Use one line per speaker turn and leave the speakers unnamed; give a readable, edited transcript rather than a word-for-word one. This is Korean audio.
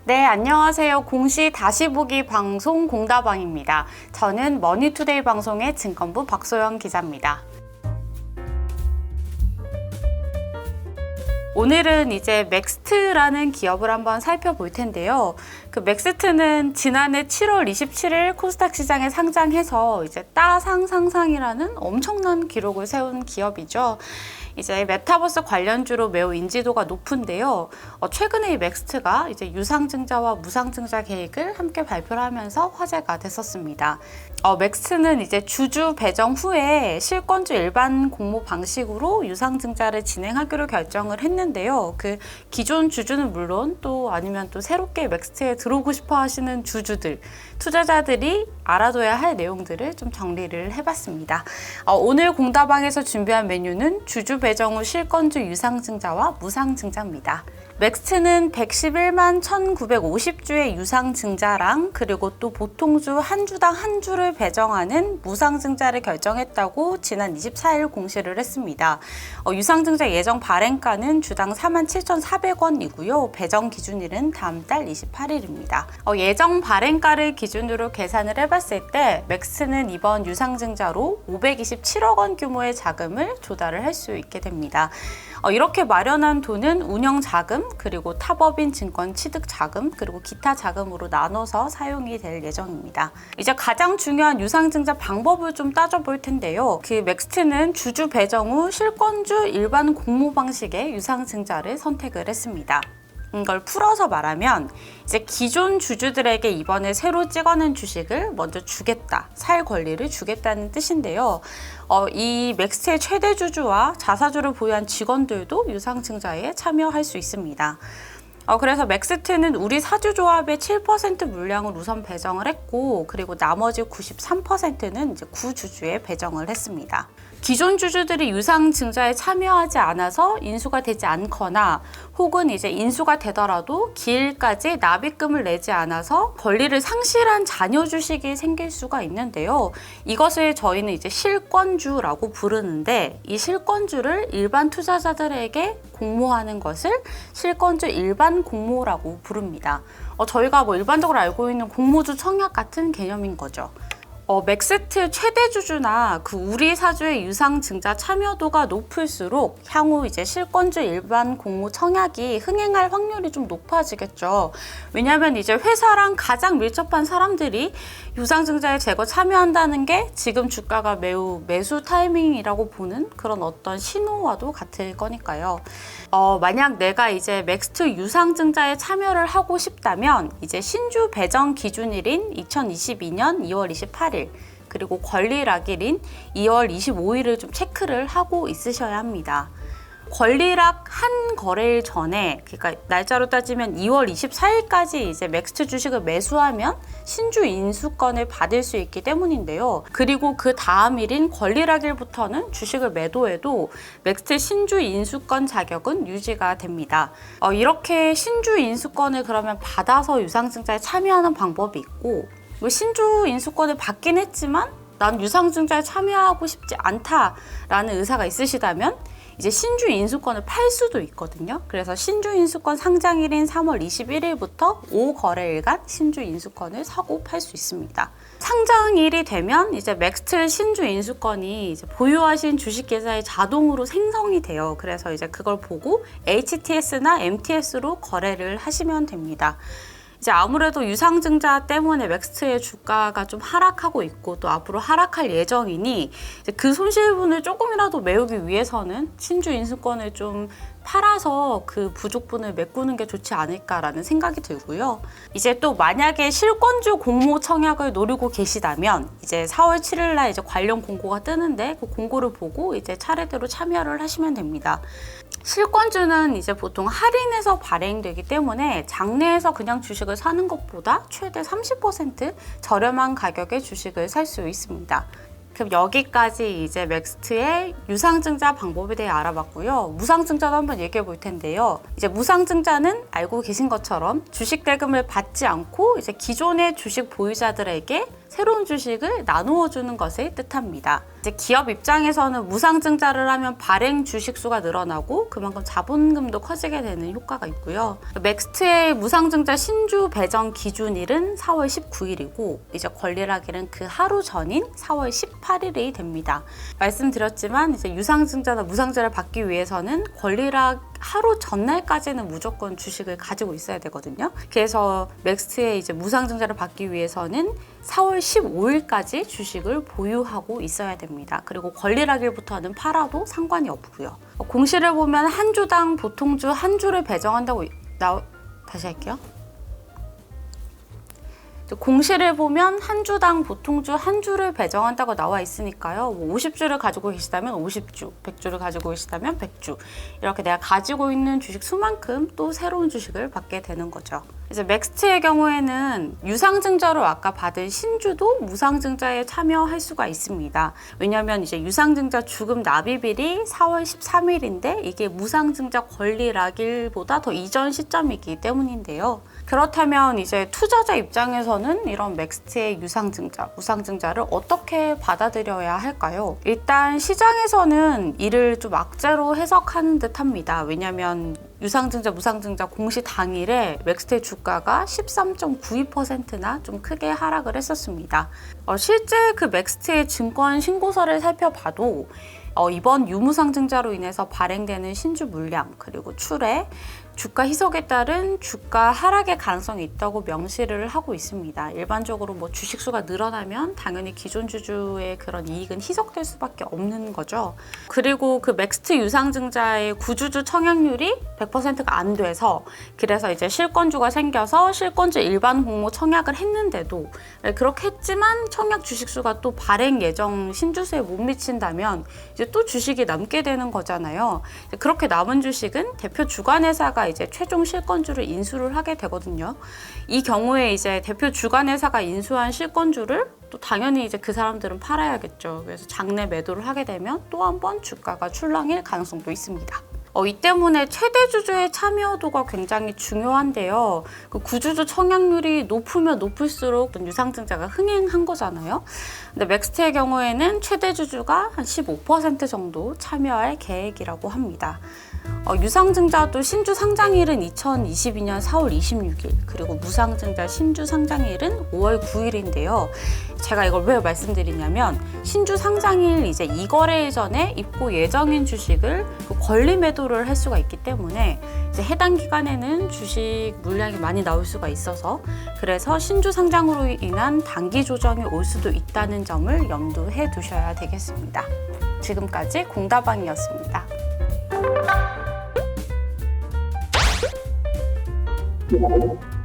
네, 안녕하세요. 공시 다시 보기 방송 공다방입니다. 저는 머니투데이 방송의 증권부 박소영 기자입니다. 오늘은 이제 맥스트라는 기업을 한번 살펴볼 텐데요. 그 맥스트는 지난해 7월 27일 코스닥 시장에 상장해서 이제 따상상상이라는 엄청난 기록을 세운 기업이죠. 이제 메타버스 관련주로 매우 인지도가 높은데요. 최근에 이 맥스트가 이제 유상증자와 무상증자 계획을 함께 발표를 하면서 화제가 됐었습니다. 맥스트는 이제 주주 배정 후에 실권주 일반 공모 방식으로 유상증자를 진행하기로 결정을 했는데요. 그 기존 주주는 물론 또 아니면 또 새롭게 맥스트에 들어오고 싶어 하시는 주주들, 투자자들이 알아둬야 할 내용들을 좀 정리를 해봤습니다. 오늘 공다방에서 준비한 메뉴는 주주 배정 후 실권주 유상증자와 무상증자입니다. 맥스트는 111만 1950주의 유상증자랑 그리고 또 보통주 한 주당 한 주를 배정하는 무상증자를 결정했다고 지난 24일 공시를 했습니다. 유상증자 예정 발행가는 주당 47,400원이고요. 배정 기준일은 다음 달 28일입니다. 예정 발행가를 기준으로 계산을 해봤을 때 맥스트는 이번 유상증자로 527억 원 규모의 자금을 조달을 할 수 있게 됩니다. 이렇게 마련한 돈은 운영자금, 그리고 타법인 증권 취득 자금, 그리고 기타 자금으로 나눠서 사용이 될 예정입니다. 이제 가장 중요한 유상증자 방법을 좀 따져볼 텐데요. 그 맥스트는 주주 배정 후 실권주 일반 공모 방식의 유상증자를 선택을 했습니다. 이걸 풀어서 말하면 이제 기존 주주들에게 이번에 새로 찍어낸 주식을 먼저 주겠다, 살 권리를 주겠다는 뜻인데요. 이 맥스트의 최대 주주와 자사주를 보유한 직원들도 유상증자에 참여할 수 있습니다. 그래서 맥스트는 우리 사주조합의 7% 물량을 우선 배정을 했고, 그리고 나머지 93%는 이제 구주주에 배정을 했습니다. 기존 주주들이 유상증자에 참여하지 않아서 인수가 되지 않거나 혹은 이제 인수가 되더라도 기일까지 납입금을 내지 않아서 권리를 상실한 잔여 주식이 생길 수가 있는데요. 이것을 저희는 이제 실권주라고 부르는데, 이 실권주를 일반 투자자들에게 공모하는 것을 실권주 일반 공모라고 부릅니다. 저희가 일반적으로 알고 있는 공모주 청약 같은 개념인 거죠. 맥스트 최대 주주나 그 우리 사주의 유상증자 참여도가 높을수록 향후 이제 실권주 일반 공모 청약이 흥행할 확률이 좀 높아지겠죠. 왜냐하면 이제 회사랑 가장 밀접한 사람들이 유상증자에 제거 참여한다는 게 지금 주가가 매우 매수 타이밍이라고 보는 그런 어떤 신호와도 같을 거니까요. 만약 내가 이제 맥스트 유상증자에 참여를 하고 싶다면 이제 신주 배정 기준일인 2022년 2월 28일 그리고 권리락일인 2월 25일을 좀 체크를 하고 있으셔야 합니다. 권리락 한 거래일 전에, 그러니까 날짜로 따지면 2월 24일까지 이제 맥스트 주식을 매수하면 신주 인수권을 받을 수 있기 때문인데요. 그리고 그 다음 일인 권리락일부터는 주식을 매도해도 맥스트 신주 인수권 자격은 유지가 됩니다. 이렇게 신주 인수권을 그러면 받아서 유상증자에 참여하는 방법이 있고, 신주 인수권을 받긴 했지만 난 유상증자에 참여하고 싶지 않다라는 의사가 있으시다면 이제 신주 인수권을 팔 수도 있거든요. 그래서 신주 인수권 상장일인 3월 21일부터 5거래일간 신주 인수권을 사고 팔 수 있습니다. 상장일이 되면 이제 맥스트 신주 인수권이 이제 보유하신 주식 계좌에 자동으로 생성이 돼요. 그래서 이제 그걸 보고 HTS나 MTS로 거래를 하시면 됩니다. 이제 아무래도 유상증자 때문에 맥스트의 주가가 좀 하락하고 있고 또 앞으로 하락할 예정이니 이제 그 손실분을 조금이라도 메우기 위해서는 신주 인수권을 좀 팔아서 그 부족분을 메꾸는 게 좋지 않을까라는 생각이 들고요. 이제 또 만약에 실권주 공모 청약을 노리고 계시다면 이제 4월 7일 날 이제 관련 공고가 뜨는데 그 공고를 보고 이제 차례대로 참여를 하시면 됩니다. 실권주는 이제 보통 할인해서 발행되기 때문에 장내에서 그냥 주식을 사는 것보다 최대 30% 저렴한 가격에 주식을 살 수 있습니다. 그럼 여기까지 이제 맥스트의 유상증자 방법에 대해 알아봤고요. 무상증자도 한번 얘기해 볼 텐데요. 이제 무상증자는 알고 계신 것처럼 주식 대금을 받지 않고 이제 기존의 주식 보유자들에게 새로운 주식을 나누어 주는 것을 뜻합니다. 이제 기업 입장에서는 무상증자를 하면 발행 주식 수가 늘어나고 그만큼 자본금도 커지게 되는 효과가 있고요. 맥스트의 무상증자 신주 배정 기준일은 4월 19일이고 이제 권리락일은 그 하루 전인 4월 18일이 됩니다. 말씀드렸지만 이제 유상증자나 무상증자를 받기 위해서는 권리락 하루 전날까지는 무조건 주식을 가지고 있어야 되거든요. 그래서 맥스트의 이제 무상증자를 받기 위해서는 4월 15일까지 주식을 보유하고 있어야 됩니다. 그리고 권리락일부터는 팔아도 상관이 없고요. 공시를 보면 한 주당 보통주 한 주를 배정한다고 다시 할게요. 공시를 보면 한 주당 보통주 한 주를 배정한다고 나와 있으니까요. 50주를 가지고 계시다면 50주, 100주를 가지고 계시다면 100주. 이렇게 내가 가지고 있는 주식 수만큼 또 새로운 주식을 받게 되는 거죠. 이제 맥스트의 경우에는 유상증자로 아까 받은 신주도 무상증자에 참여할 수가 있습니다. 왜냐하면 이제 유상증자 주금 납입일이 4월 13일인데 이게 무상증자 권리락일보다 더 이전 시점이기 때문인데요. 그렇다면 이제 투자자 입장에서는 이런 맥스트의 유상증자, 무상증자를 어떻게 받아들여야 할까요? 일단 시장에서는 이를 좀 악재로 해석하는 듯 합니다. 왜냐하면 유상증자, 무상증자 공시 당일에 맥스트의 주가가 13.92%나 좀 크게 하락을 했었습니다. 실제 그 맥스트의 증권 신고서를 살펴봐도 이번 유무상증자로 인해서 발행되는 신주 물량 그리고 출회, 주가 희석에 따른 주가 하락의 가능성이 있다고 명시를 하고 있습니다. 일반적으로 뭐 주식수가 늘어나면 당연히 기존 주주의 그런 이익은 희석될 수밖에 없는 거죠. 그리고 그 맥스트 유상증자의 구주주 청약률이 100%가 안 돼서 그래서 이제 실권주가 생겨서 실권주 일반 공모 청약을 했는데도 그렇게 했지만 청약 주식수가 또 발행 예정 신주수에 못 미친다면 이제 또 주식이 남게 되는 거잖아요. 그렇게 남은 주식은 대표 주관회사가 이제 최종 실권주를 인수를 하게 되거든요. 이 경우에 이제 대표 주관회사가 인수한 실권주를 또 당연히 이제 그 사람들은 팔아야겠죠. 그래서 장내 매도를 하게 되면 또 한 번 주가가 출렁일 가능성도 있습니다. 이 때문에 최대 주주의 참여도가 굉장히 중요한데요. 그 구주주 청약률이 높으면 높을수록 유상증자가 흥행한 거잖아요. 근데 맥스트의 경우에는 최대 주주가 한 15% 정도 참여할 계획이라고 합니다. 유상증자도 신주 상장일은 2022년 4월 26일 그리고 무상증자 신주 상장일은 5월 9일인데요. 제가 이걸 왜 말씀드리냐면 신주 상장일 이제 이거래일 전에 입고 예정인 주식을 권리 매도를 할 수가 있기 때문에 이제 해당 기간에는 주식 물량이 많이 나올 수가 있어서 그래서 신주 상장으로 인한 단기 조정이 올 수도 있다는 점을 염두해 두셔야 되겠습니다. 지금까지 공다방이었습니다.
네.